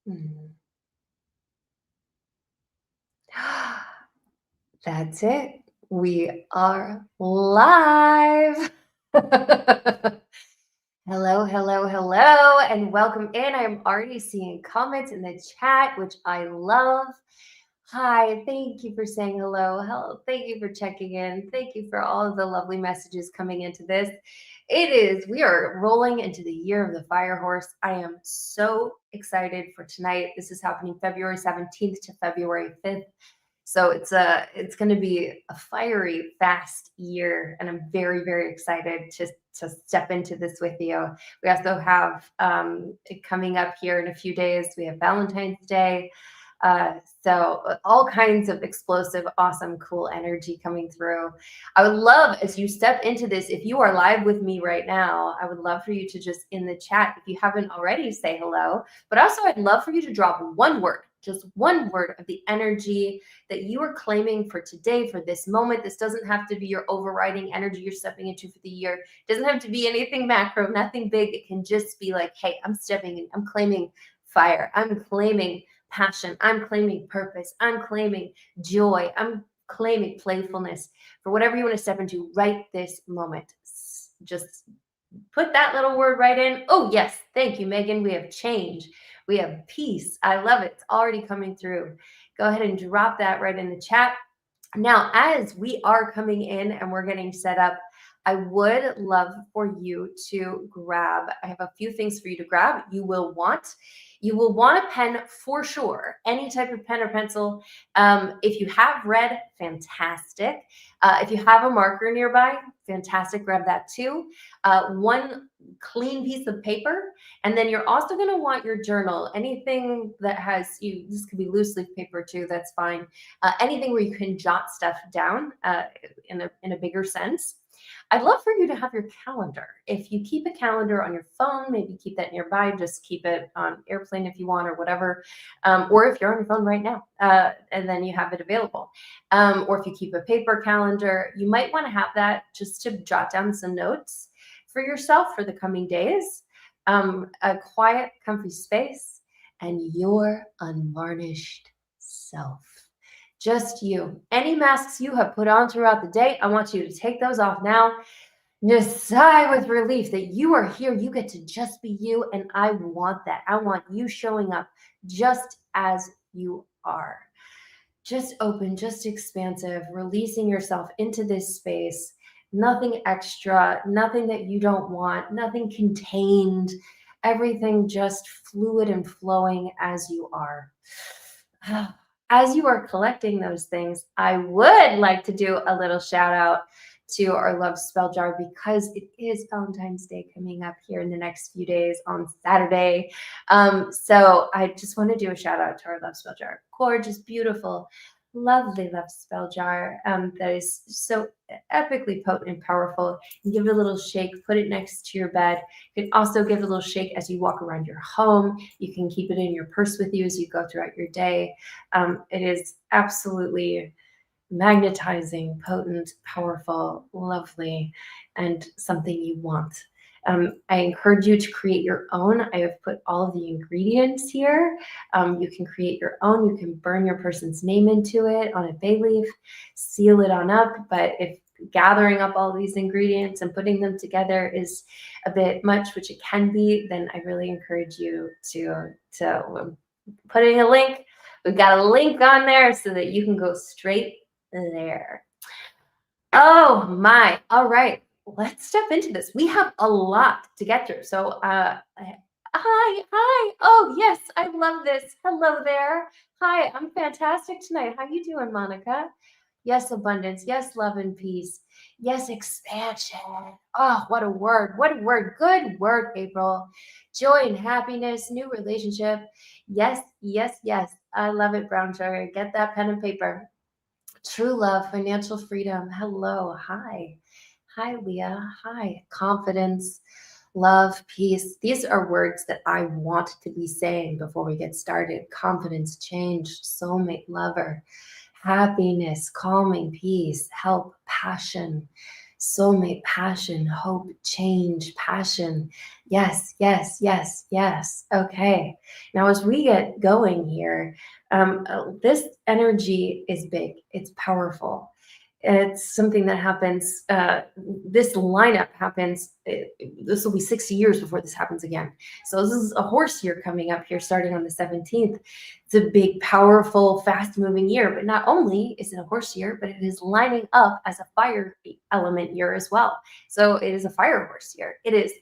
Mm. That's it. We are live. Hello, hello, hello, and welcome in. I'm already seeing comments in the chat, which I love. Hi, thank you for saying hello. Hello, thank you for checking in. Thank you for all of the lovely messages coming into this. We are rolling into the year of the fire horse. I am so excited for tonight. This is happening February 17th to February 5th. So it's going to be a fiery, fast year, and I'm very, very excited to step into this with you. We also have it coming up here in a few days. We have Valentine's Day, so all kinds of explosive, awesome, cool energy coming through. I would love, as you step into this, if you are live with me right now, I would love for you to just in the chat, if you haven't already, say hello. But also, I'd love for you to drop one word, just one word of the energy that you are claiming for today, for this moment. This doesn't have to be your overriding energy you're stepping into for the year. It doesn't have to be anything macro, nothing big. It can just be like, hey, I'm stepping in, I'm claiming fire, I'm claiming passion, I'm claiming purpose, I'm claiming joy, I'm claiming playfulness for whatever you want to step into right this moment. Just put that little word right in. Oh, yes. Thank you, Megan. We have change. We have peace. I love it. It's already coming through. Go ahead and drop that right in the chat. Now, as we are coming in and we're getting set up, I would love for you to grab, I have a few things for you to grab. You will want a pen for sure, any type of pen or pencil. If you have red, fantastic. If you have a marker nearby, fantastic, grab that too. One clean piece of paper, and then you're also going to want your journal. Anything that has this could be loose leaf paper too, that's fine. Anything where you can jot stuff down in a bigger sense. I'd love for you to have your calendar. If you keep a calendar on your phone, maybe keep that nearby. Just keep it on airplane if you want, or whatever. Or if you're on your phone right now, and then you have it available. Or if you keep a paper calendar, you might want to have that just to jot down some notes for yourself for the coming days. A quiet, comfy space, and your unvarnished self. Just you. Any masks you have put on throughout the day, I want you to take those off now. Just sigh with relief that you are here. You get to just be you, and I want that. I want you showing up just as you are. Just open, just expansive, releasing yourself into this space. Nothing extra, nothing that you don't want, nothing contained. Everything just fluid and flowing as you are. As you are collecting those things, I would like to do a little shout out to our love spell jar, because it is Valentine's Day coming up here in the next few days on Saturday. So I just want to do a shout out to our love spell jar. Gorgeous, beautiful, lovely love spell jar that is so epically potent and powerful. You give it a little shake, put it next to your bed. You can also give it a little shake as you walk around your home. You can keep it in your purse with you as you go throughout your day. It is absolutely magnetizing, potent, powerful, lovely, and something you want. I encourage you to create your own. I have put all of the ingredients here. You can create your own. You can burn your person's name into it on a bay leaf, seal it on up. But if gathering up all these ingredients and putting them together is a bit much, which it can be, then I really encourage you to putting a link. We've got a link on there so that you can go straight there. Oh my. All right. Let's step into this. We have a lot to get through. So hi. Oh, yes, I love this. Hello there. Hi, I'm fantastic tonight. How you doing, Monica? Yes, abundance. Yes, love and peace. Yes, expansion. Oh, what a word. What a word. Good word, April. Joy and happiness, new relationship. Yes, yes, yes. I love it, Brown Sugar. Get that pen and paper. True love, financial freedom. Hello. Hi. Hi, Leah. Hi. Confidence, love, peace. These are words that I want to be saying before we get started. Confidence, change, soulmate, lover, happiness, calming, peace, help, passion, Soulmate, passion, hope, change, passion. Yes, yes, yes, yes. Okay. Now, as we get going here, this energy is big, it's powerful. It's something that happens. This lineup happens. This will be 60 years before this happens again. So this is a horse year coming up here, starting on the 17th. It's a big, powerful, fast-moving year. But not only is it a horse year, but it is lining up as a fire element year as well. So it is a fire horse year. It is,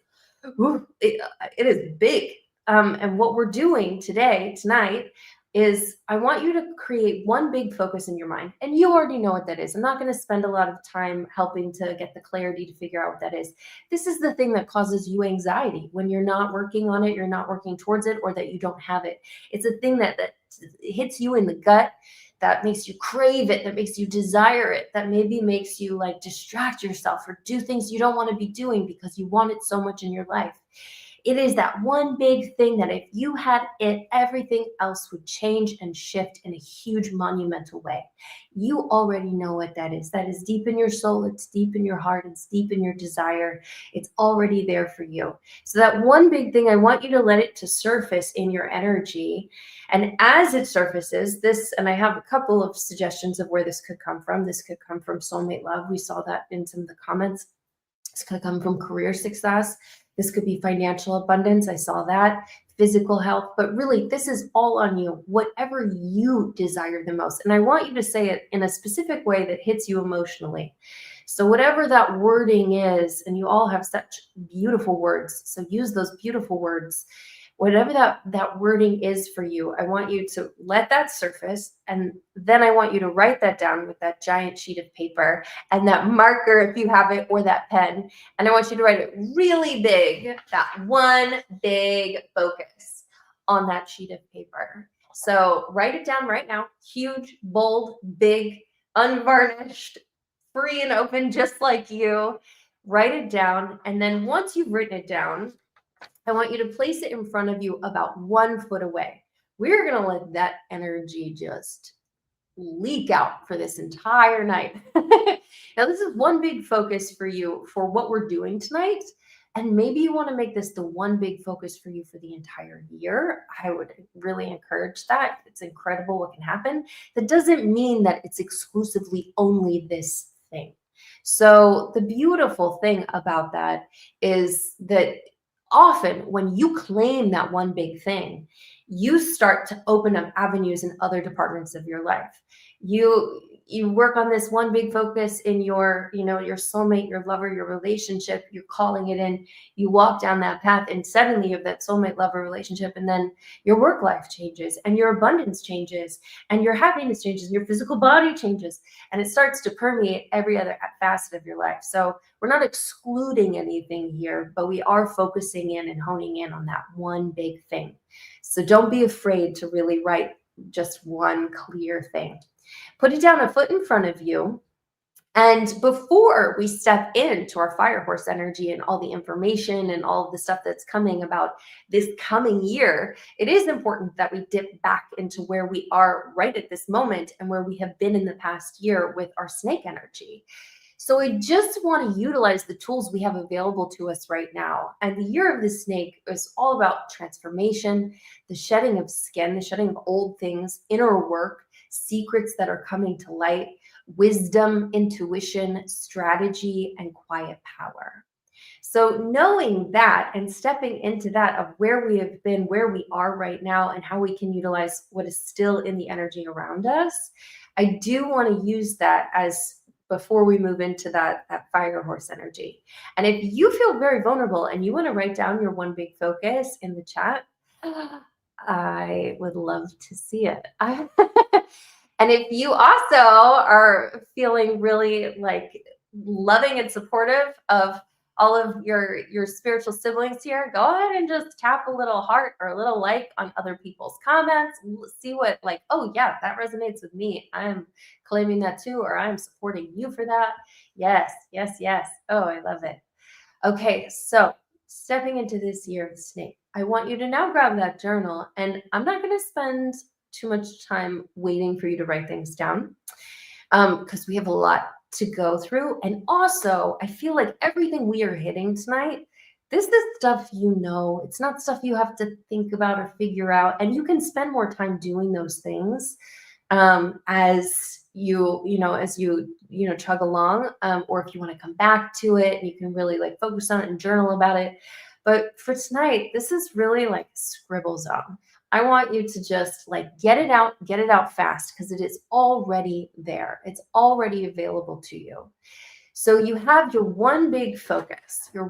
it is big. And what we're doing tonight, is I want you to create one big focus in your mind. And you already know what that is. I'm not going to spend a lot of time helping to get the clarity to figure out what that is. This is the thing that causes you anxiety when you're not working on it, you're not working towards it, or that you don't have it. It's a thing that hits you in the gut, that makes you crave it, that makes you desire it, that maybe makes you like distract yourself or do things you don't want to be doing because you want it so much in your life. It is that one big thing that if you had it, everything else would change and shift in a huge monumental way. You already know what that is. That is deep in your soul. It's deep in your heart. It's deep in your desire. It's already there for you. So that one big thing, I want you to let it to surface in your energy. And as it surfaces, this, and I have a couple of suggestions of where this could come from. This could come from soulmate love. We saw that in some of the comments. This could come from career success. This could be financial abundance. I saw that. Physical health. But really, this is all on you. Whatever you desire the most. And I want you to say it in a specific way that hits you emotionally. So whatever that wording is, and you all have such beautiful words. So use those beautiful words. Whatever that wording is for you, I want you to let that surface. And then I want you to write that down with that giant sheet of paper and that marker, if you have it, or that pen. And I want you to write it really big, that one big focus on that sheet of paper. So write it down right now. Huge, bold, big, unvarnished, free and open, just like you. Write it down. And then once you've written it down, I want you to place it in front of you about 1 foot away. We're going to let that energy just leak out for this entire night. Now, this is one big focus for you for what we're doing tonight. And maybe you want to make this the one big focus for you for the entire year. I would really encourage that. It's incredible what can happen. That doesn't mean that it's exclusively only this thing. So the beautiful thing about that is that often when you claim that one big thing, you start to open up avenues in other departments of your life. You work on this one big focus in your, your soulmate, your lover, your relationship, you're calling it in, you walk down that path, and suddenly you have that soulmate lover relationship, and then your work life changes, and your abundance changes, and your happiness changes, and your physical body changes, and it starts to permeate every other facet of your life. So we're not excluding anything here, but we are focusing in and honing in on that one big thing. So don't be afraid to really write just one clear thing. Put it down a foot in front of you. And before we step into our fire horse energy and all the information and all of the stuff that's coming about this coming year, it is important that we dip back into where we are right at this moment and where we have been in the past year with our snake energy. So I just want to utilize the tools we have available to us right now. And the year of the snake is all about transformation, the shedding of skin, the shedding of old things, inner work, secrets that are coming to light, wisdom, intuition, strategy, and quiet power. So knowing that and stepping into that of where we have been, where we are right now, and how we can utilize what is still in the energy around us, I do want to use that as before we move into that fire horse energy. And if you feel very vulnerable and you want to write down your one big focus in the chat, I would love to see it. And if you also are feeling really like loving and supportive of all of your spiritual siblings here, go ahead and just tap a little heart or a little like on other people's comments. See what, like, oh yeah, that resonates with me. I'm claiming that too, or I'm supporting you for that. Yes, yes, yes. Oh, I love it. Okay, so stepping into this year of the snake, I want you to now grab that journal, and I'm not going to spend too much time waiting for you to write things down because we have a lot to go through. And also, I feel like everything we are hitting tonight, this is stuff you know. It's not stuff you have to think about or figure out. And you can spend more time doing those things as you chug along, or if you want to come back to it, you can really like focus on it and journal about it. But for tonight, this is really like scribble zone. I want you to just like get it out fast because it is already there. It's already available to you. So you have your one big focus, and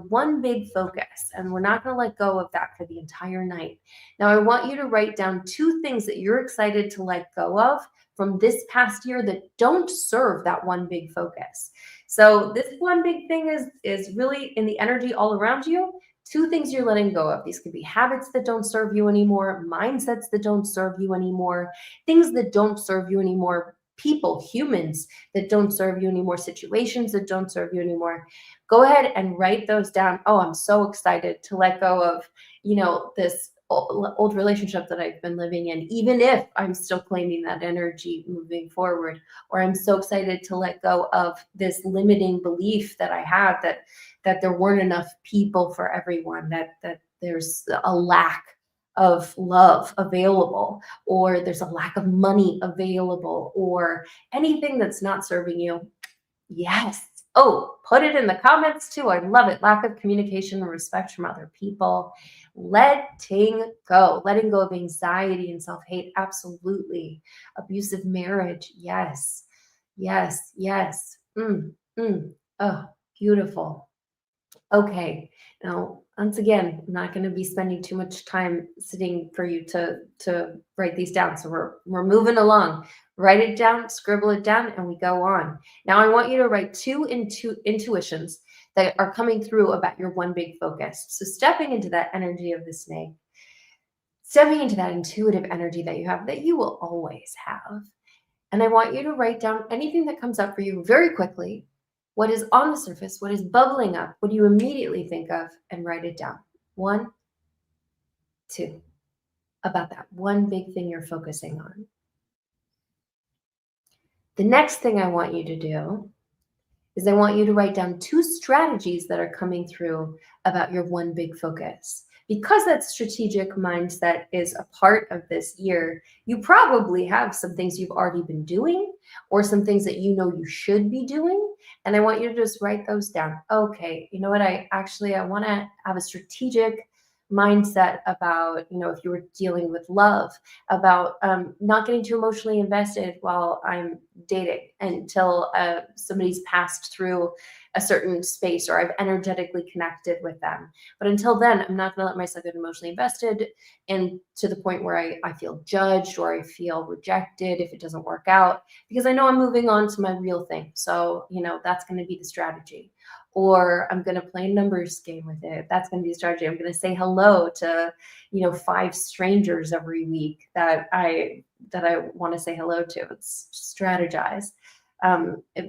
we're not going to let go of that for the entire night. Now, I want you to write down two things that you're excited to let go of from this past year that don't serve that one big focus. So this one big thing is really in the energy all around you. Two things you're letting go of. These could be habits that don't serve you anymore, mindsets that don't serve you anymore, things that don't serve you anymore, people, humans that don't serve you anymore, situations that don't serve you anymore. Go ahead and write those down. Oh, I'm so excited to let go of, this old relationship that I've been living in, even if I'm still claiming that energy moving forward. Or I'm so excited to let go of this limiting belief that I had that there weren't enough people for everyone, that there's a lack of love available, or there's a lack of money available, or anything that's not serving you. Yes. Oh, put it in the comments too. I love it. Lack of communication and respect from other people. Letting go of anxiety and self hate. Absolutely. Abusive marriage. Yes. Yes. Yes. Oh, beautiful. Okay. Now, once again, I'm not going to be spending too much time sitting for you to write these down. So we're moving along. Write it down, scribble it down, and we go on. Now, I want you to write two intuitions that are coming through about your one big focus. So stepping into that energy of the snake, stepping into that intuitive energy that you have, that you will always have. And I want you to write down anything that comes up for you very quickly. What is on the surface? What is bubbling up? What do you immediately think of? And write it down. One, two, about that one big thing you're focusing on. The next thing I want you to do is I want you to write down two strategies that are coming through about your one big focus. Because that strategic mindset is a part of this year, you probably have some things you've already been doing or some things that you know you should be doing. And I want you to just write those down. Okay, you know what? I want to have a strategic mindset about, if you were dealing with love, about not getting too emotionally invested while I'm dating until somebody's passed through a certain space or I've energetically connected with them. But until then, I'm not going to let myself get emotionally invested and to the point where I feel judged or I feel rejected if it doesn't work out, because I know I'm moving on to my real thing. So, that's going to be the strategy. Or I'm going to play a numbers game with it. That's going to be the strategy. I'm going to say hello to, 5 strangers every week that I want to say hello to. It's strategize.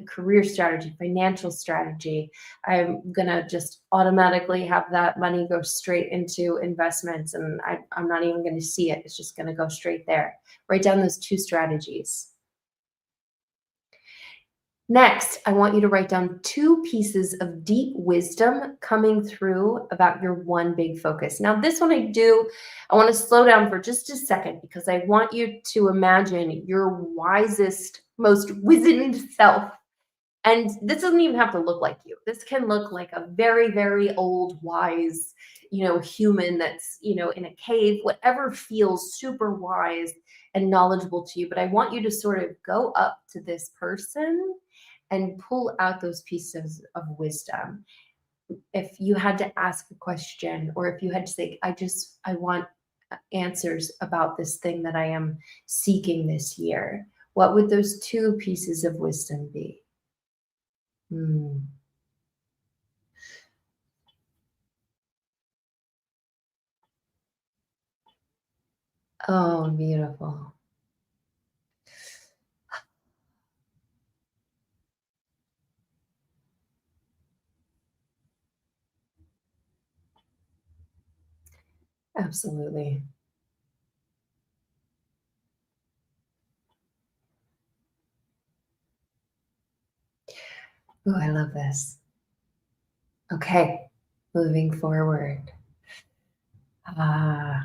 Career strategy, financial strategy. I'm gonna just automatically have that money go straight into investments, and I'm not even going to see it. It's just going to go straight there. Write down those two strategies. Next, I want you to write down two pieces of deep wisdom coming through about your one big focus. Now, this one I want to slow down for just a second because I want you to imagine your wisest, most wizened self. And this doesn't even have to look like you. This can look like a very, very old, wise, human that's, in a cave, whatever feels super wise and knowledgeable to you. But I want you to sort of go up to this person and pull out those pieces of wisdom. If you had to ask a question, or if you had to say, I want answers about this thing that I am seeking this year, what would those two pieces of wisdom be? Oh, beautiful. Absolutely. Oh, I love this. Okay, moving forward. Ah,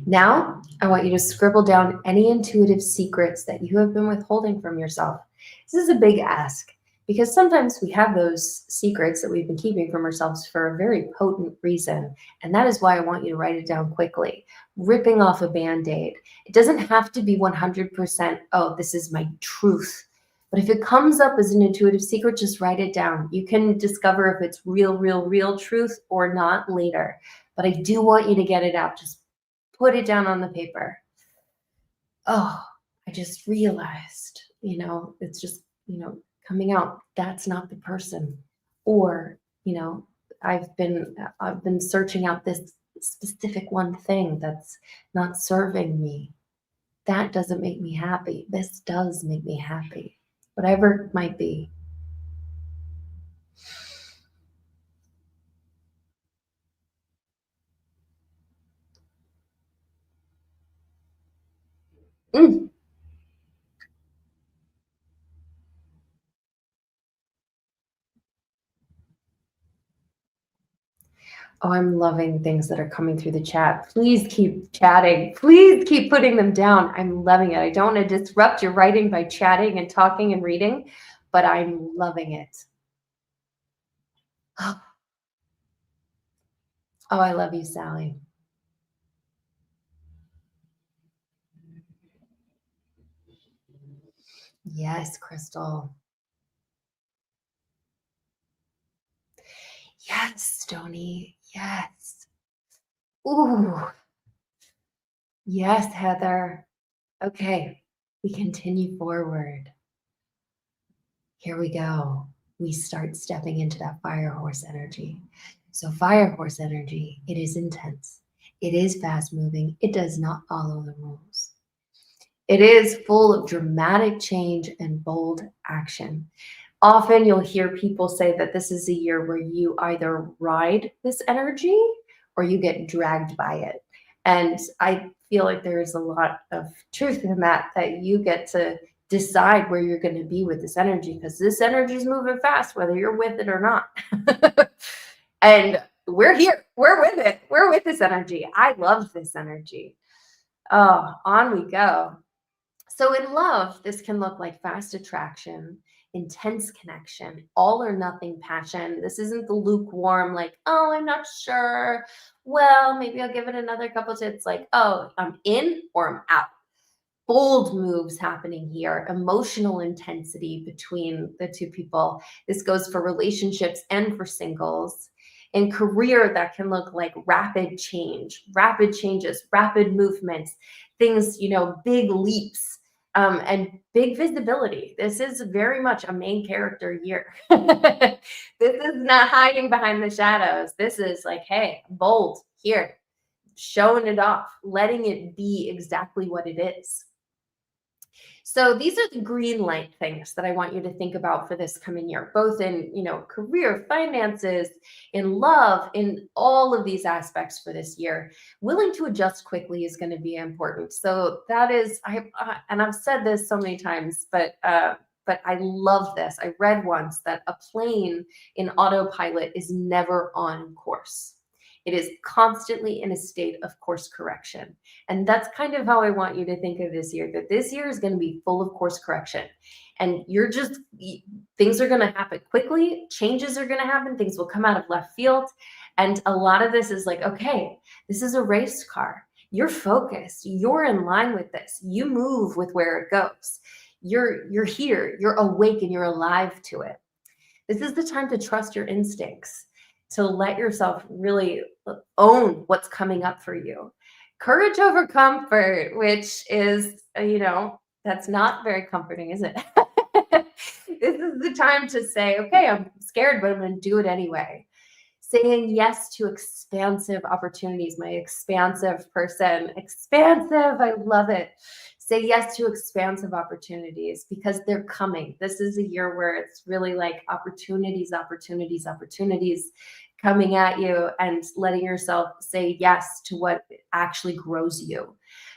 now, I want you to scribble down any intuitive secrets that you have been withholding from yourself. This is a big ask because sometimes we have those secrets that we've been keeping from ourselves for a very potent reason. And that is why I want you to write it down quickly, ripping off a band aid. It doesn't have to be 100%, oh, this is my truth. But if it comes up as an intuitive secret, just write it down. You can discover if it's real truth or not later. But I do want you to get it out. Just put it down on the paper. Oh, I just realized, it's just, coming out. That's not the person. Or, I've been searching out this specific one thing that's not serving me. That doesn't make me happy. This does make me happy. Whatever it might be. Mm. Oh, I'm loving things that are coming through the chat. Please keep chatting. Please keep putting them down. I'm loving it. I don't want to disrupt your writing by chatting and talking and reading, but I'm loving it. Oh, I love you, Sally. Yes, Crystal. Yes, Stony. Yes. Ooh. Yes, Heather. Okay, we continue forward. Here we go. We start stepping into that fire horse energy. So, fire horse energy, it is intense, it is fast moving, it does not follow the rules. It is full of dramatic change and bold action. Often you'll hear people say that this is a year where you either ride this energy or you get dragged by it. And I feel like there is a lot of truth in that, that you get to decide where you're going to be with this energy because this energy is moving fast, whether you're with it or not. And we're here, we're with it, we're with this energy. I love this energy. Oh, on we go. So in love, this can look like fast attraction, intense connection, all or nothing passion. This isn't the lukewarm, like, oh, I'm not sure. Well, maybe I'll give it another couple. It's like, oh, I'm in or I'm out. Bold moves happening here, emotional intensity between the two people. This goes for relationships and for singles. In career, that can look like rapid change, rapid changes, rapid movements, things, big leaps, and big visibility. This is very much a main character year. This is not hiding behind the shadows. This is like, hey, bold here, showing it off, letting it be exactly what it is. So these are the green light things that I want you to think about for this coming year, both in, career, finances, in love, in all of these aspects for this year. Willing to adjust quickly is going to be important. So that is, and I've said this so many times, but I love this. I read once that a plane in autopilot is never on course. It is constantly in a state of course correction. And that's kind of how I want you to think of this year, that this year is going to be full of course correction. And things are going to happen quickly. Changes are going to happen. Things will come out of left field. And a lot of this is like, okay, this is a race car. You're focused. You're in line with this. You move with where it goes. You're here. You're awake and you're alive to it. This is the time to trust your instincts, to let yourself really own what's coming up for you. Courage over comfort, which is, that's not very comforting, is it? This is the time to say, okay, I'm scared, but I'm going to do it anyway. Saying yes to expansive opportunities. My expansive person, expansive, I love it. Say yes to expansive opportunities because they're coming. This is a year where it's really like opportunities coming at you, and letting yourself say yes to what actually grows you.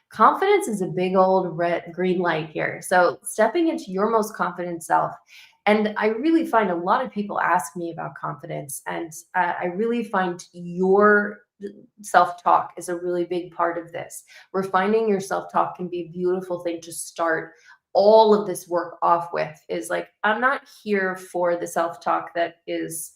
Confidence is a big old red green light here. So stepping into your most confident self, And I really find a lot of people ask me about confidence, and I really find your self-talk is a really big part of this. Refining your self-talk can be a beautiful thing to start all of this work off with. Is like, I'm not here for the self-talk that is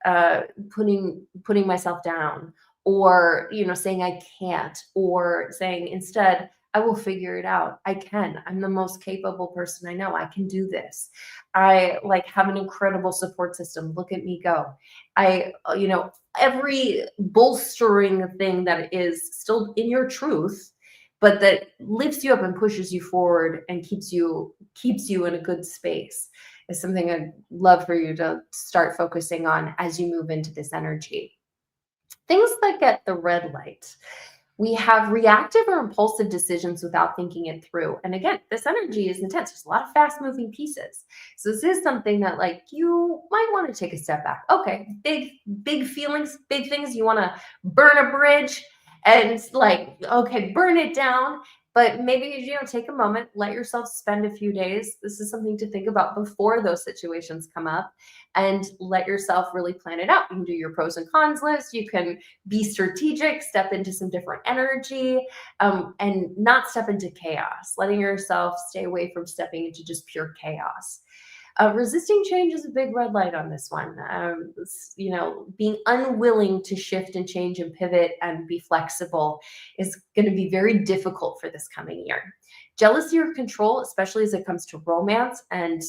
uh, putting myself down, or saying I can't, or saying instead I will figure it out. I can. I'm the most capable person I know. I can do this. I like have an incredible support system. Look at me go. I, every bolstering thing that is still in your truth, but that lifts you up and pushes you forward and keeps you in a good space, is something I'd love for you to start focusing on as you move into this energy. Things that get the red light. We have reactive or impulsive decisions without thinking it through. And again, this energy is intense. There's a lot of fast moving pieces. So this is something that like you might want to take a step back. Okay, big feelings, big things. You want to burn a bridge and like, okay, burn it down. But maybe, take a moment, let yourself spend a few days. This is something to think about before those situations come up, and let yourself really plan it out. You can do your pros and cons list. You can be strategic, step into some different energy, and not step into chaos, letting yourself stay away from stepping into just pure chaos. Resisting change is a big red light on this one. Being unwilling to shift and change and pivot and be flexible is going to be very difficult for this coming year. Jealousy or control, especially as it comes to romance, and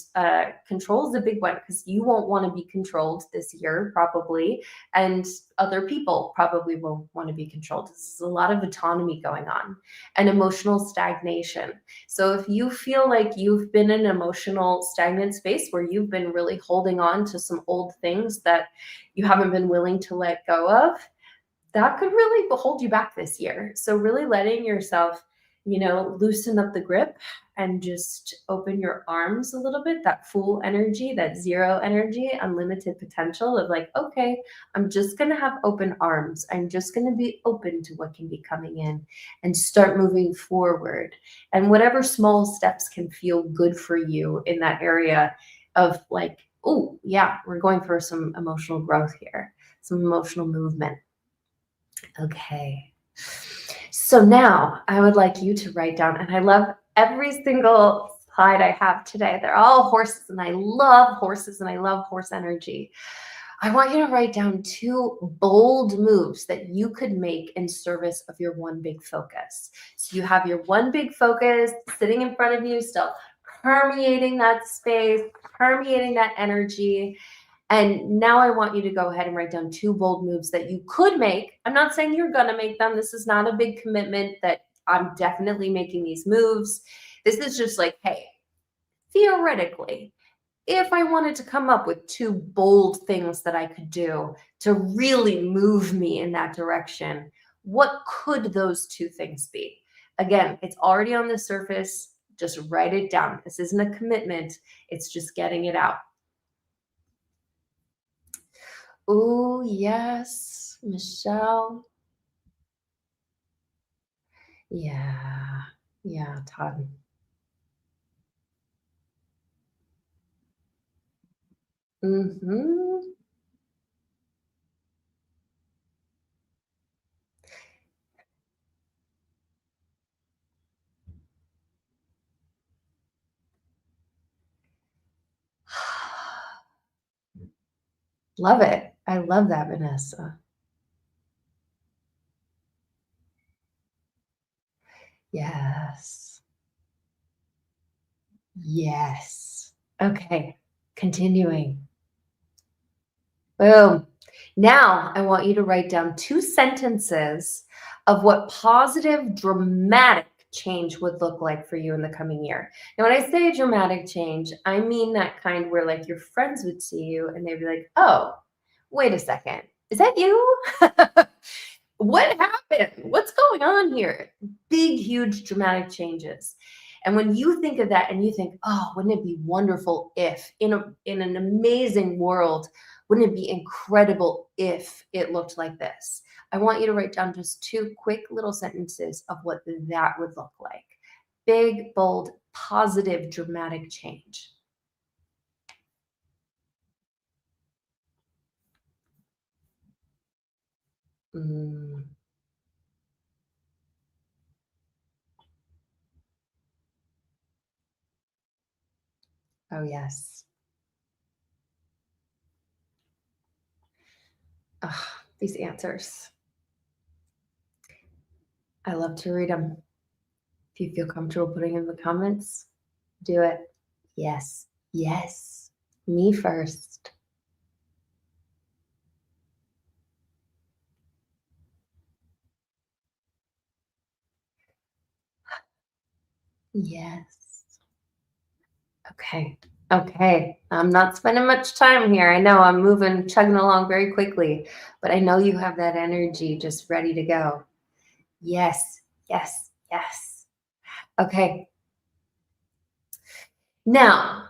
control is a big one because you won't want to be controlled this year, probably, and other people probably won't want to be controlled. There's a lot of autonomy going on, and emotional stagnation. So if you feel like you've been in an emotional stagnant space where you've been really holding on to some old things that you haven't been willing to let go of, that could really hold you back this year. So really letting yourself, loosen up the grip and just open your arms a little bit, that full energy, that zero energy, unlimited potential of like, okay, I'm just going to have open arms. I'm just going to be open to what can be coming in and start moving forward. And whatever small steps can feel good for you in that area of like, oh, yeah, we're going for some emotional growth here, some emotional movement. Okay. So now I would like you to write down, and I love every single slide I have today. They're all horses, and I love horses, and I love horse energy. I want you to write down 2 bold moves that you could make in service of your one big focus. So you have your one big focus sitting in front of you, still permeating that space, permeating that energy. And now I want you to go ahead and write down 2 bold moves that you could make. I'm not saying you're going to make them. This is not a big commitment that I'm definitely making these moves. This is just like, hey, theoretically, if I wanted to come up with 2 bold things that I could do to really move me in that direction, what could those 2 things be? Again, it's already on the surface. Just write it down. This isn't a commitment. It's just getting it out. Oh, yes, Michelle. Yeah. Yeah, Todd. Mhm. Love it. I love that, Vanessa. Yes. Yes. Okay, continuing. Boom. Now I want you to write down 2 sentences of what positive, dramatic change would look like for you in the coming year. Now, when I say dramatic change, I mean that kind where like your friends would see you and they'd be like, oh, wait a second. Is that you? What happened? What's going on here? Big, huge, dramatic changes. And when you think of that and you think, oh, wouldn't it be wonderful if in an amazing world, wouldn't it be incredible if it looked like this? I want you to write down just 2 quick little sentences of what that would look like. Big, bold, positive, dramatic change. Mm. Oh, yes. Ugh, these answers. I love to read them. If you feel comfortable putting in the comments, do it. Yes. Yes. Me first. Yes. Okay. Okay. I'm not spending much time here. I know I'm moving, chugging along very quickly, but I know you have that energy just ready to go. Yes. Yes. Yes. Okay. Now,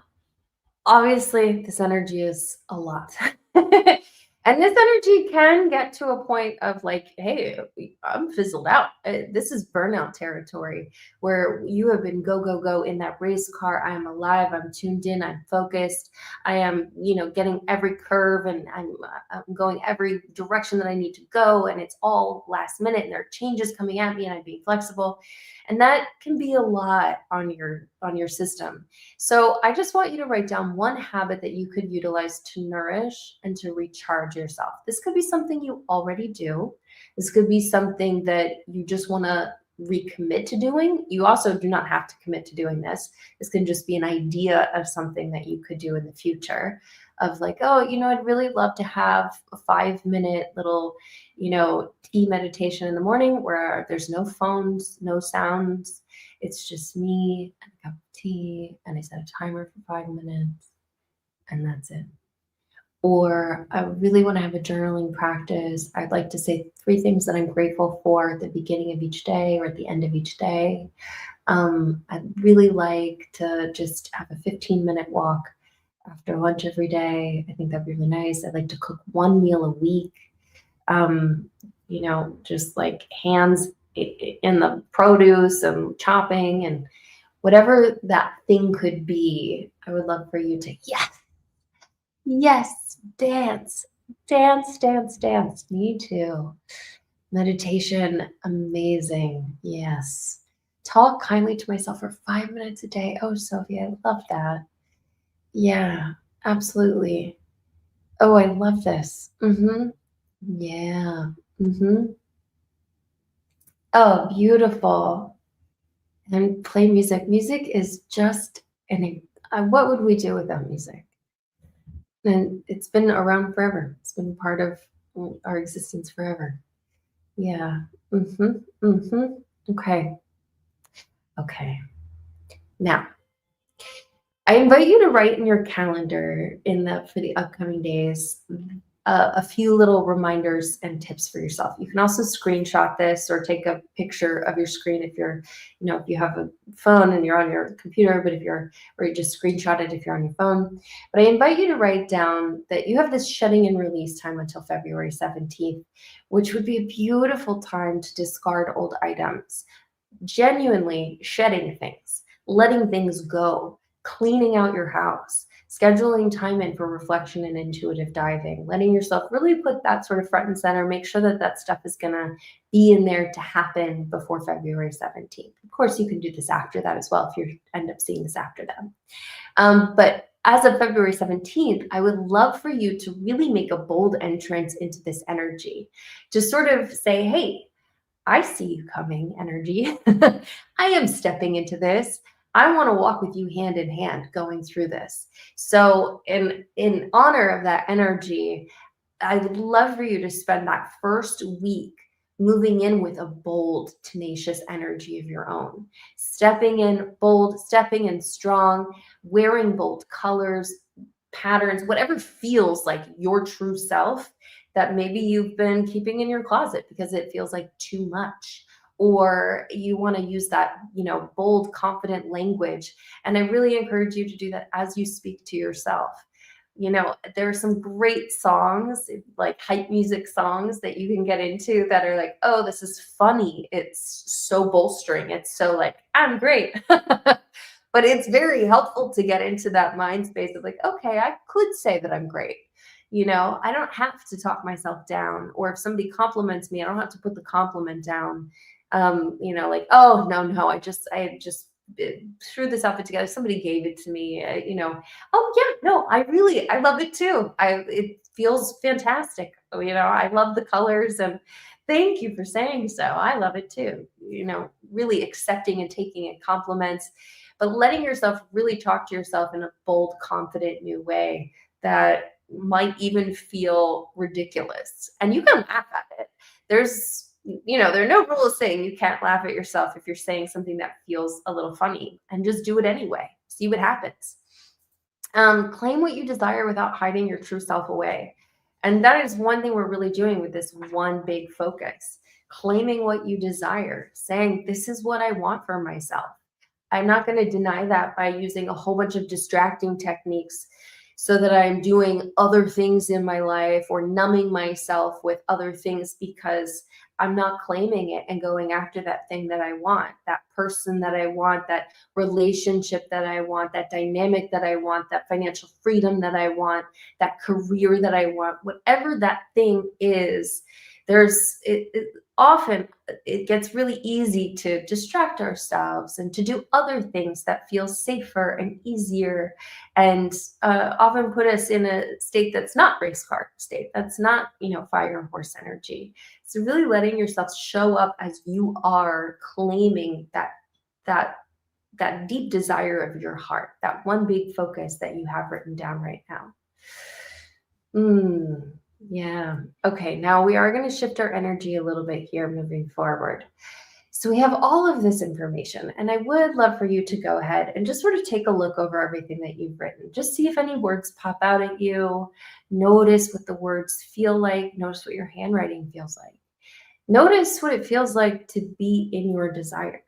obviously, this energy is a lot. And this energy can get to a point of like, hey, I'm fizzled out. This is burnout territory where you have been go, go, go in that race car. I am alive. I'm tuned in. I'm focused. I am, getting every curve and I'm going every direction that I need to go. And it's all last minute and there are changes coming at me and I'm being flexible. And that can be a lot on your system. So I just want you to write down one habit that you could utilize to nourish and to recharge yourself. This could be something you already do. This could be something that you just want to recommit to doing. You also do not have to commit to doing this. This can just be an idea of something that you could do in the future of like, oh, I'd really love to have a 5-minute little, tea meditation in the morning where there's no phones, no sounds. It's just me and a cup of tea, and I set a timer for 5 minutes, and that's it. Or I really want to have a journaling practice. I'd like to say 3 things that I'm grateful for at the beginning of each day or at the end of each day. I'd really like to just have a 15-minute walk after lunch every day. I think that'd be really nice. I'd like to cook one meal a week. Um, just like hands in the produce and chopping and whatever that thing could be. I would love for you to, yes, yes, dance, dance, dance, dance. Me too. Meditation, amazing. Yes. Talk kindly to myself for 5 minutes a day. Oh, Sophie, I love that. Yeah, absolutely. Oh, I love this. Yeah. Oh, beautiful. And play music. Music is just what would we do without music? And it's been around forever. It's been part of our existence forever. Yeah. Mhm. Mhm. Okay. Okay. Now, I invite you to write in your calendar for the upcoming days a few little reminders and tips for yourself. You can also screenshot this or take a picture of your screen if you have a phone and you're on your computer, or you just screenshot it if you're on your phone. But I invite you to write down that you have this shedding and release time until February 17th, which would be a beautiful time to discard old items, genuinely shedding things, letting things go, cleaning out your house, scheduling time in for reflection and intuitive diving, letting yourself really put that sort of front and center, make sure that that stuff is going to be in there to happen before February 17th. Of course, you can do this after that as well if you end up seeing this after that. But as of February 17th, I would love for you to really make a bold entrance into this energy, to sort of say, hey, I see you coming, energy. I am stepping into this. I want to walk with you hand in hand going through this. So in honor of that energy, I would love for you to spend that first week moving in with a bold, tenacious energy of your own. Stepping in bold, stepping in strong, wearing bold colors, patterns, whatever feels like your true self that maybe you've been keeping in your closet because it feels like too much. Or you want to use that, bold, confident language. And I really encourage you to do that as you speak to yourself. There are some great songs, like hype music songs that you can get into that are like, oh, this is funny. It's so bolstering. It's so like, I'm great. But it's very helpful to get into that mind space of like, okay, I could say that I'm great. I don't have to talk myself down. Or if somebody compliments me, I don't have to put the compliment down. Like, oh, no, no, I just threw this outfit together. Somebody gave it to me. Oh, yeah, no, I love it too. It feels fantastic. I love the colors, and thank you for saying so. I love it too. Really accepting and taking it compliments, but letting yourself really talk to yourself in a bold, confident new way that might even feel ridiculous. And you can laugh at it. There are no rules saying you can't laugh at yourself if you're saying something that feels a little funny, and just do it anyway. See what happens. Claim what you desire without hiding your true self away. And that is one thing we're really doing with this one big focus. Claiming what you desire, saying, this is what I want for myself. I'm not going to deny that by using a whole bunch of distracting techniques so that I'm doing other things in my life or numbing myself with other things, because I'm not claiming it and going after that thing that I want, that person that I want, that relationship that I want, that dynamic that I want, that financial freedom that I want, that career that I want, whatever that thing is. Often it gets really easy to distract ourselves and to do other things that feel safer and easier, and often put us in a state that's not race car state, that's not fire and horse energy. So really letting yourself show up as you are, claiming that that deep desire of your heart, that one big focus that you have written down right now. Yeah. Okay, now we are going to shift our energy a little bit here moving forward. So we have all of this information, and I would love for you to go ahead and just sort of take a look over everything that you've written. Just see if any words pop out at you. Notice what the words feel like. Notice what your handwriting feels like. Notice what it feels like to be in your desires.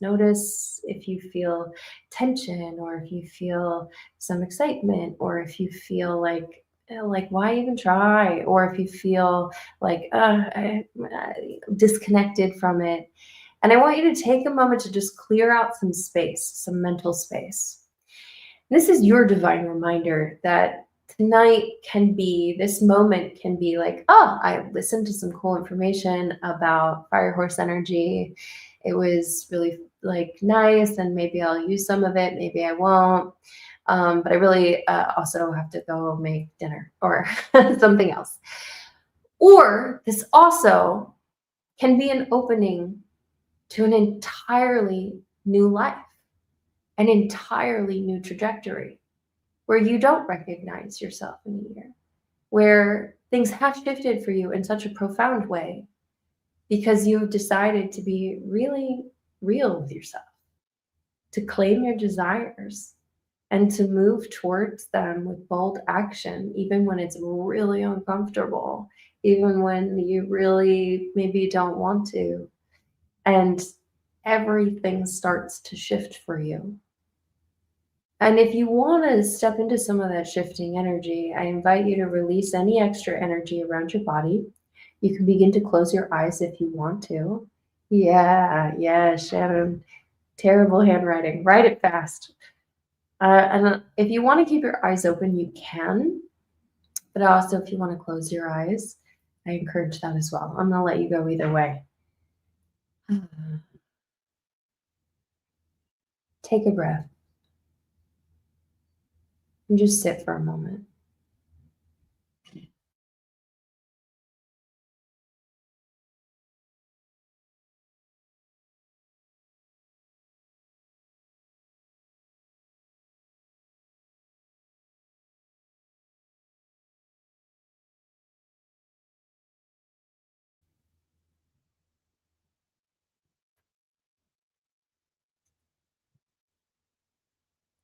Notice if you feel tension, or if you feel some excitement, or if you feel like why even try, or if you feel like disconnected from it. And I want you to take a moment to just clear out some space, some mental space. This is your divine reminder that this moment can be like, oh, I listened to some cool information about fire horse energy. It was really nice, and maybe I'll use some of it, maybe I won't. But I really also have to go make dinner or something else. Or this also can be an opening to an entirely new life, an entirely new trajectory, where you don't recognize yourself in a year, where things have shifted for you in such a profound way because you've decided to be really real with yourself, to claim your desires, and to move towards them with bold action, even when it's really uncomfortable, even when you really maybe don't want to. And everything starts to shift for you. And if you want to step into some of that shifting energy, I invite you to release any extra energy around your body. You can begin to close your eyes if you want to. Yeah, Shannon. Terrible handwriting. Write it fast. And if you want to keep your eyes open, you can. But also, if you want to close your eyes, I encourage that as well. I'm going to let you go either way. Take a breath and just sit for a moment.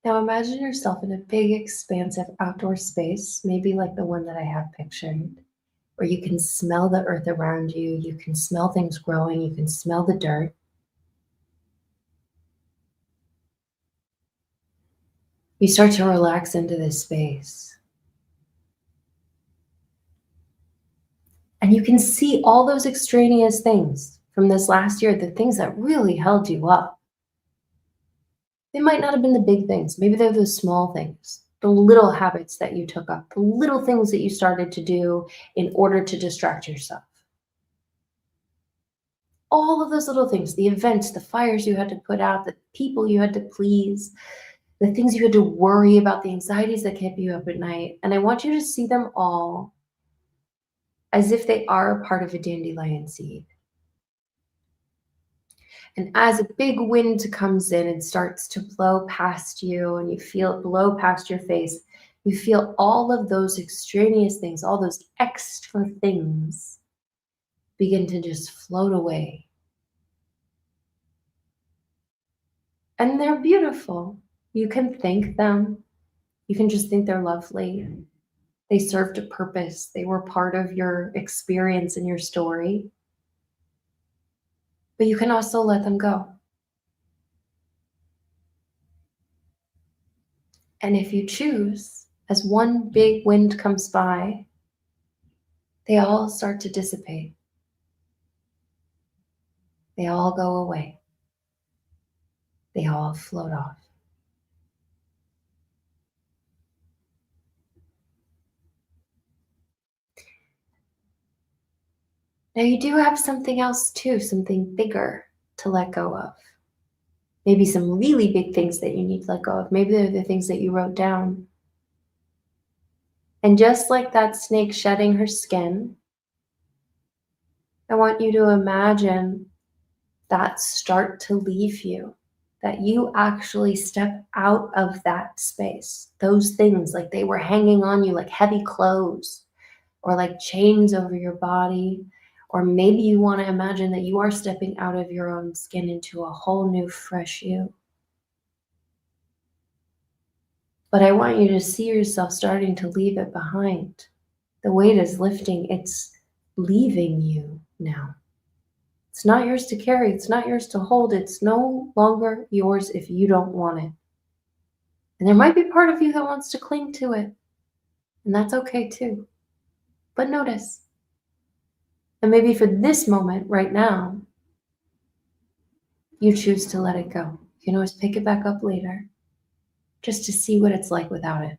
Now imagine yourself in a big, expansive outdoor space, maybe like the one that I have pictured, where you can smell the earth around you, you can smell things growing, you can smell the dirt. You start to relax into this space. And you can see all those extraneous things from this last year, the things that really held you up. They might not have been the big things, maybe they're the small things. the little habits that you took up, the little things that you started to do in order to distract yourself. All of those little things, the events, the fires you had to put out, the people you had to please, the things you had to worry about, the anxieties that kept you up at night. And I want you to see them all as if they are a part of a dandelion seed. And as a big wind comes in and starts to blow past you, and you feel it blow past your face, you feel all of those extraneous things, all those extra things begin to just float away. And they're beautiful. You can thank them. You can just think they're lovely. They served a purpose. They were part of your experience and your story. But you can also let them go. And if you choose, as one big wind comes by, they all start to dissipate. They all go away. They all float off. Now you do have something else too, something bigger to let go of. Maybe some really big things that you need to let go of. Maybe they're the things that you wrote down. And just like that snake shedding her skin, I want you to imagine that start to leave you, that you actually step out of that space. Those things, like they were hanging on you like heavy clothes or like chains over your body. Or maybe you want to imagine that you are stepping out of your own skin into a whole new, fresh you. But I want you to see yourself starting to leave it behind. The weight is lifting. It's leaving you now. It's not yours to carry. It's not yours to hold. It's no longer yours if you don't want it. And there might be part of you that wants to cling to it. And that's okay too. But notice. And maybe for this moment right now, you choose to let it go. You can always pick it back up later, just to see what it's like without it.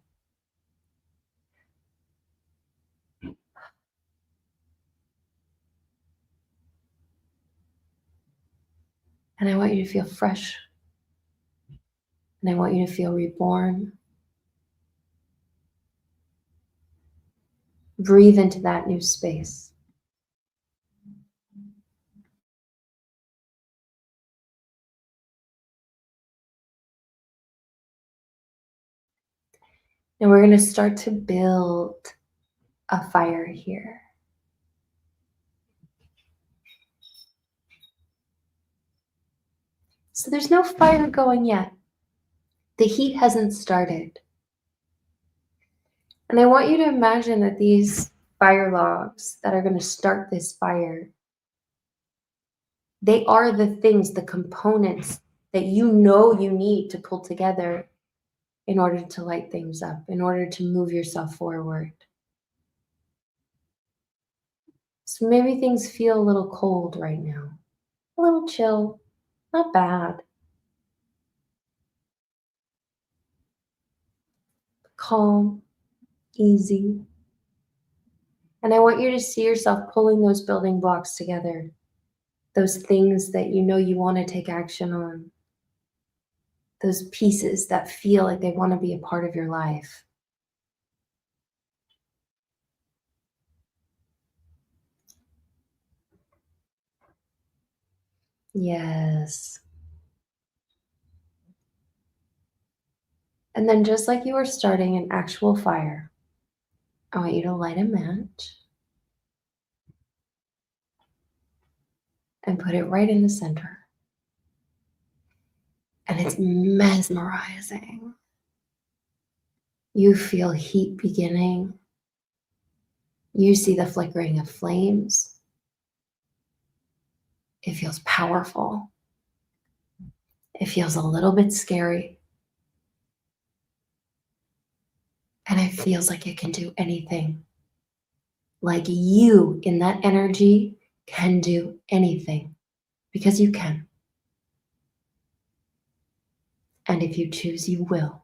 And I want you to feel fresh. And I want you to feel reborn. Breathe into that new space. And we're going to start to build a fire here. So there's no fire going yet. The heat hasn't started. And I want you to imagine that these fire logs that are going to start this fire, they are the things, the components that you know you need to pull together in order to light things up, in order to move yourself forward. So maybe things feel a little cold right now, a little chill, not bad. Calm, easy. And I want you to see yourself pulling those building blocks together, those things that you know you want to take action on, those pieces that feel like they want to be a part of your life. Yes. And then just like you were starting an actual fire, I want you to light a match and put it right in the center. And it's mesmerizing. You feel heat beginning. You see the flickering of flames. It feels powerful. It feels a little bit scary. And it feels like it can do anything. Like you in that energy can do anything because you can. And if you choose, you will.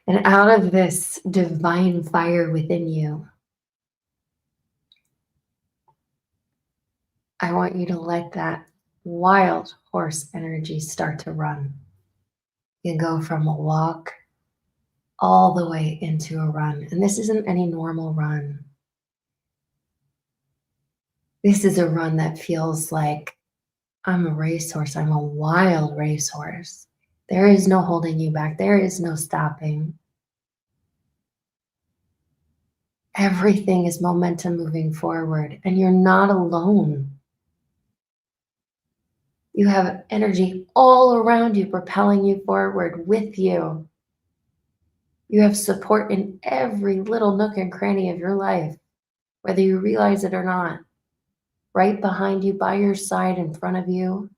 And out of this divine fire within you, I want you to let that wild horse energy start to run. You go from a walk all the way into a run. And this isn't any normal run. This is a run that feels like I'm a racehorse. I'm a wild racehorse. There is no holding you back. There is no stopping. Everything is momentum moving forward, and you're not alone. You have energy all around you, propelling you forward with you. You have support in every little nook and cranny of your life, whether you realize it or not. Right behind you, by your side, in front of you.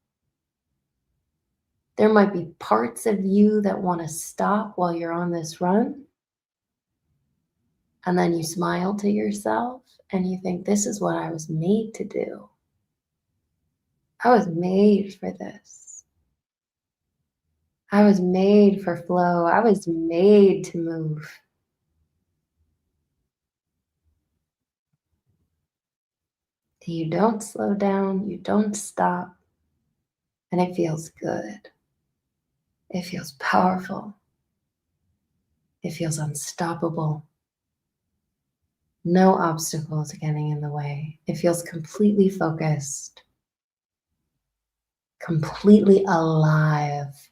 There might be parts of you that want to stop while you're on this run. And then you smile to yourself and you think, this is what I was made to do. I was made for this. I was made for flow. I was made to move. You don't slow down. You don't stop. And it feels good. It feels powerful. It feels unstoppable. No obstacles getting in the way. It feels completely focused, completely alive.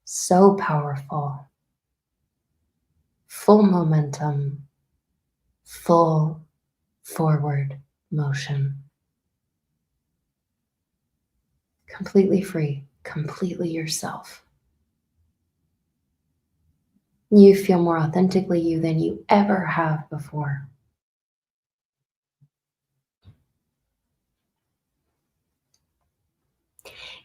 So powerful. Full momentum, full forward motion. Completely free, completely yourself. You feel more authentically you than you ever have before.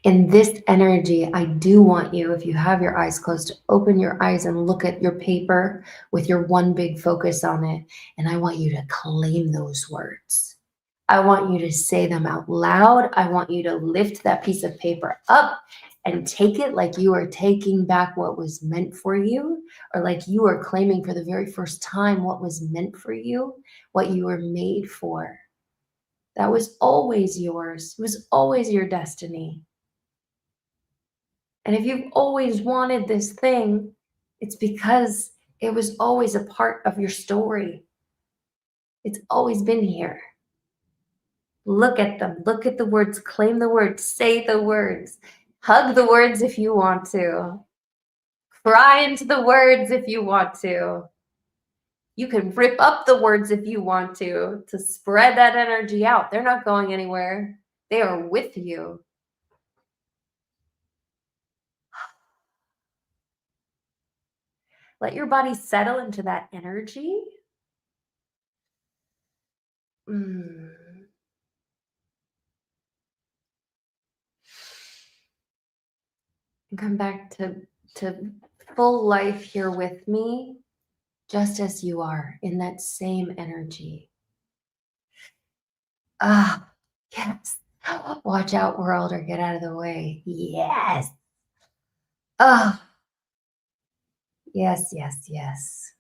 In this energy, I do want you, if you have your eyes closed, to open your eyes and look at your paper with your one big focus on it. And I want you to claim those words. I want you to say them out loud. I want you to lift that piece of paper up and take it like you are taking back what was meant for you, or like you are claiming for the very first time what was meant for you, what you were made for. That was always yours. It was always your destiny. And if you've always wanted this thing, it's because it was always a part of your story. It's always been here. Look at them. Look at the words. Claim the words. Say the words. Hug the words if you want to. Cry into the words if you want to. You can rip up the words if you want to spread that energy out. They're not going anywhere. They are with you. Let your body settle into that energy. And come back to full life here with me, just as you are, in that same energy. Ah, yes. Watch out, world, or get out of the way. Yes. Ah, yes, yes, yes.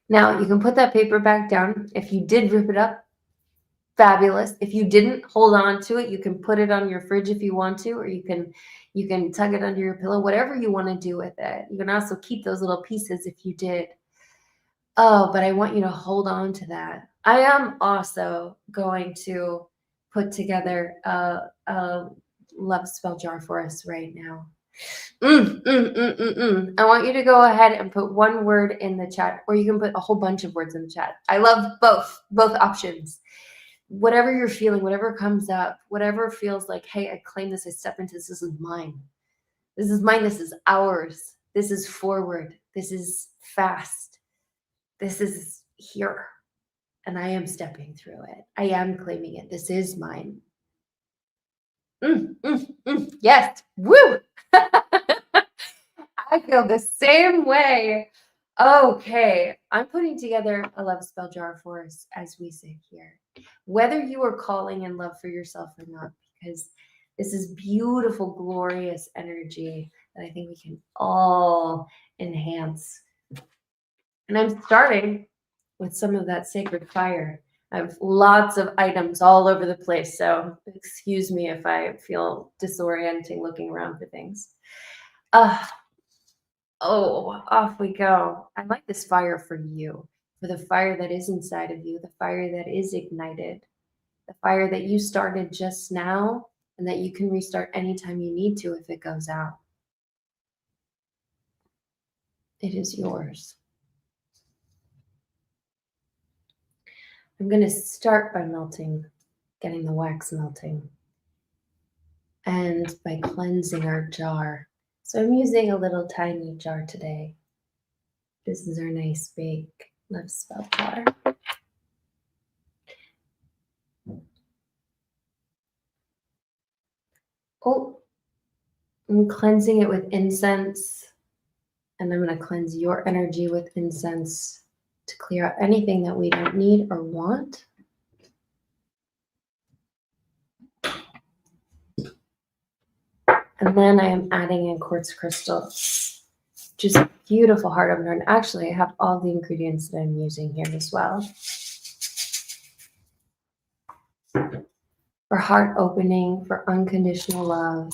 Now you can put that paper back down. If you did rip it up, fabulous. If you didn't, hold on to it. You can put it on your fridge if you want to, or you can tug it under your pillow, whatever you want to do with it. You can also keep those little pieces if you did. Oh, but I want you to hold on to that. I am also going to put together a love spell jar for us right now. I want you to go ahead and put one word in the chat, or you can put a whole bunch of words in the chat. I love both options. Whatever you're feeling, whatever comes up, whatever feels like, hey, I claim this, I step into this, this is mine. This is mine, this is ours. This is forward. This is fast. This is here. And I am stepping through it. I am claiming it. This is mine. Yes. Woo! I feel the same way. Okay. I'm putting together a love spell jar for us as we sit here. Whether you are calling in love for yourself or not, because This is beautiful, glorious energy that I think we can all enhance. And I'm starting with some of that sacred fire. I have lots of items all over the place, so excuse me if I feel disorienting looking around for things. Oh, off we go. I like this fire for you, for the fire that is inside of you, the fire that is ignited, the fire that you started just now, and that you can restart anytime you need to if it goes out. It is yours. I'm going to start by melting, getting the wax melting, and by cleansing our jar. So I'm using a little tiny jar today. This is our nice big love spell jar. Oh, I'm cleansing it with incense, and I'm going to cleanse your energy with incense to clear out anything that we don't need or want. And then I am adding in quartz crystal, just beautiful heart opener. And actually, I have all the ingredients that I'm using here as well. For heart opening, for unconditional love.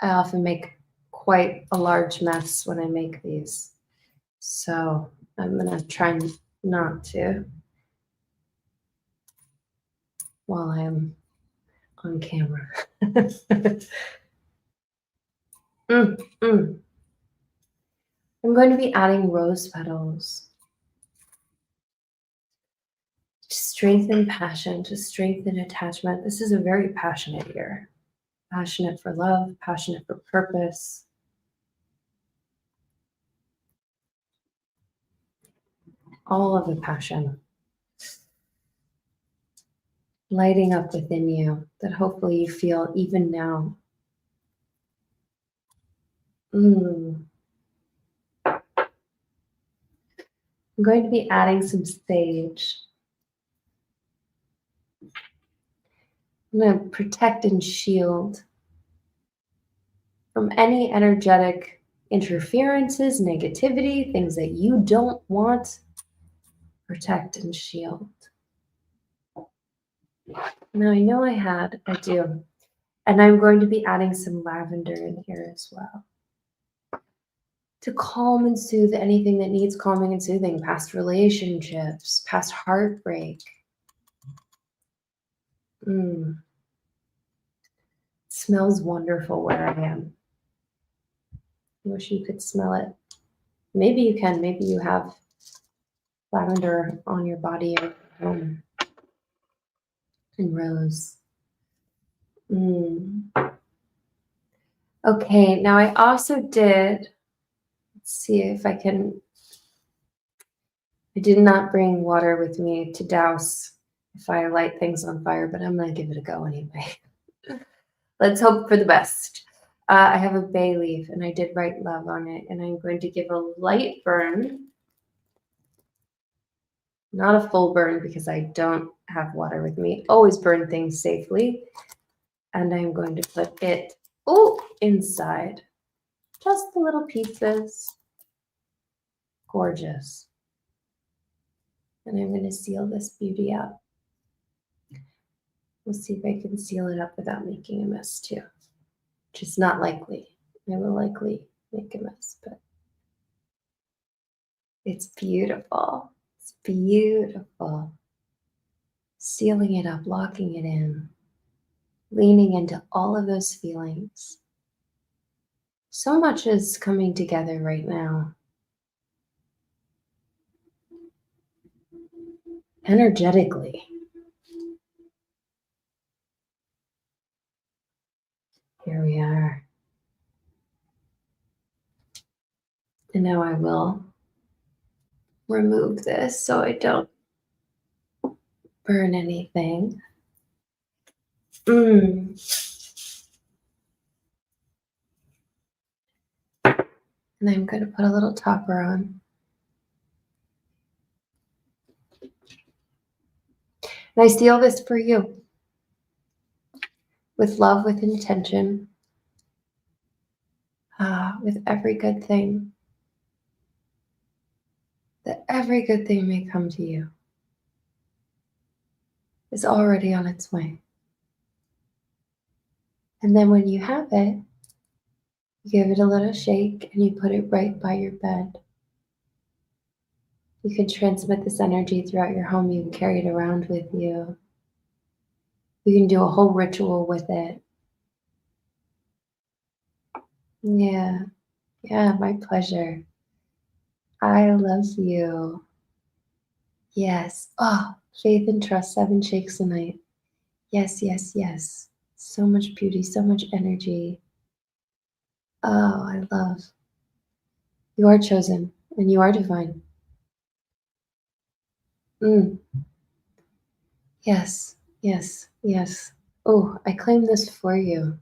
I often make quite a large mess when I make these. So I'm going to try not to while I'm on camera. I'm going to be adding rose petals to strengthen passion, to strengthen attachment. This is a very passionate year. Passionate for love, passionate for purpose. All of the passion lighting up within you that hopefully you feel even now. I'm going to be adding some sage. I'm going to protect and shield from any energetic interferences, negativity, things that you don't want. Protect and shield. Now I know I do. And I'm going to be adding some lavender in here as well, to calm and soothe anything that needs calming and soothing, past relationships, past heartbreak. It smells wonderful where I am. I wish you could smell it. Maybe you can. Maybe you have lavender on your body or home. And rose. Okay, now I also did, let's see if I did not bring water with me to douse if I light things on fire, but I'm going to give it a go anyway. Let's hope for the best. I have a bay leaf, and I did write love on it, and I'm going to give a light burn. Not a full burn because I don't have water with me. Always burn things safely. And I'm going to put it inside. Just the little pieces. Gorgeous. And I'm going to seal this beauty up. We'll see if I can seal it up without making a mess too, which is not likely. I will likely make a mess, but it's beautiful. It's beautiful. Sealing it up, locking it in, leaning into all of those feelings. So much is coming together right now. Energetically. Here we are. And now I will remove this so I don't burn anything. And I'm going to put a little topper on. And I seal this for you with love, with intention, with every good thing, that every good thing may come to you is already on its way. And then when you have it, you give it a little shake and you put it right by your bed. You can transmit this energy throughout your home. You can carry it around with you. You can do a whole ritual with it. Yeah, yeah, my pleasure. I love you. Yes. Oh, faith and trust, 7 shakes a night. Yes, yes, yes. So much beauty, so much energy. Oh, I love. You are chosen and you are divine. Mm, yes, yes, yes. Oh, I claim this for you.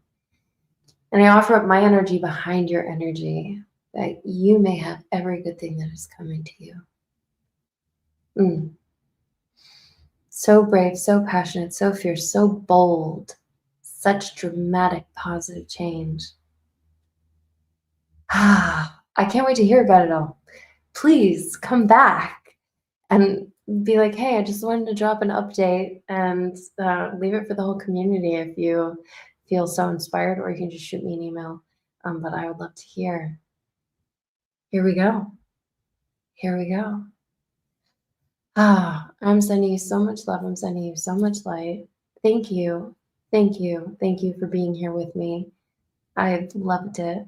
And I offer up my energy behind your energy that you may have every good thing that is coming to you. Mm. So brave, so passionate, so fierce, so bold. Such dramatic, positive change. Ah, I can't wait to hear about it all. Please come back and be like, hey, I just wanted to drop an update and leave it for the whole community if you feel so inspired, or you can just shoot me an email. But I would love to hear. Here we go. Here we go. I'm sending you so much love. I'm sending you so much light. Thank you. Thank you. Thank you for being here with me. I've loved it.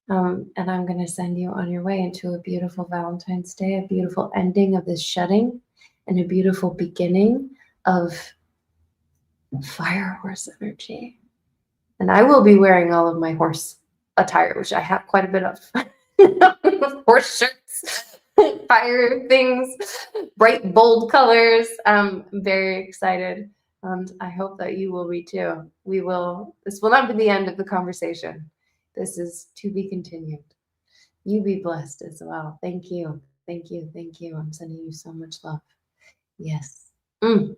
And I'm going to send you on your way into a beautiful Valentine's Day, a beautiful ending of this shutting, and a beautiful beginning of fire horse energy. And I will be wearing all of my horse attire, which I have quite a bit of. Horse shirts, fire things, bright, bold colors. I'm very excited. And I hope that you will be too. This will not be the end of the conversation. This is to be continued. You be blessed as well. Thank you. Thank you. Thank you. I'm sending you so much love. Yes. Mm.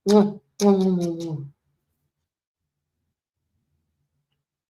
Mm. Mm. Mm. Mm.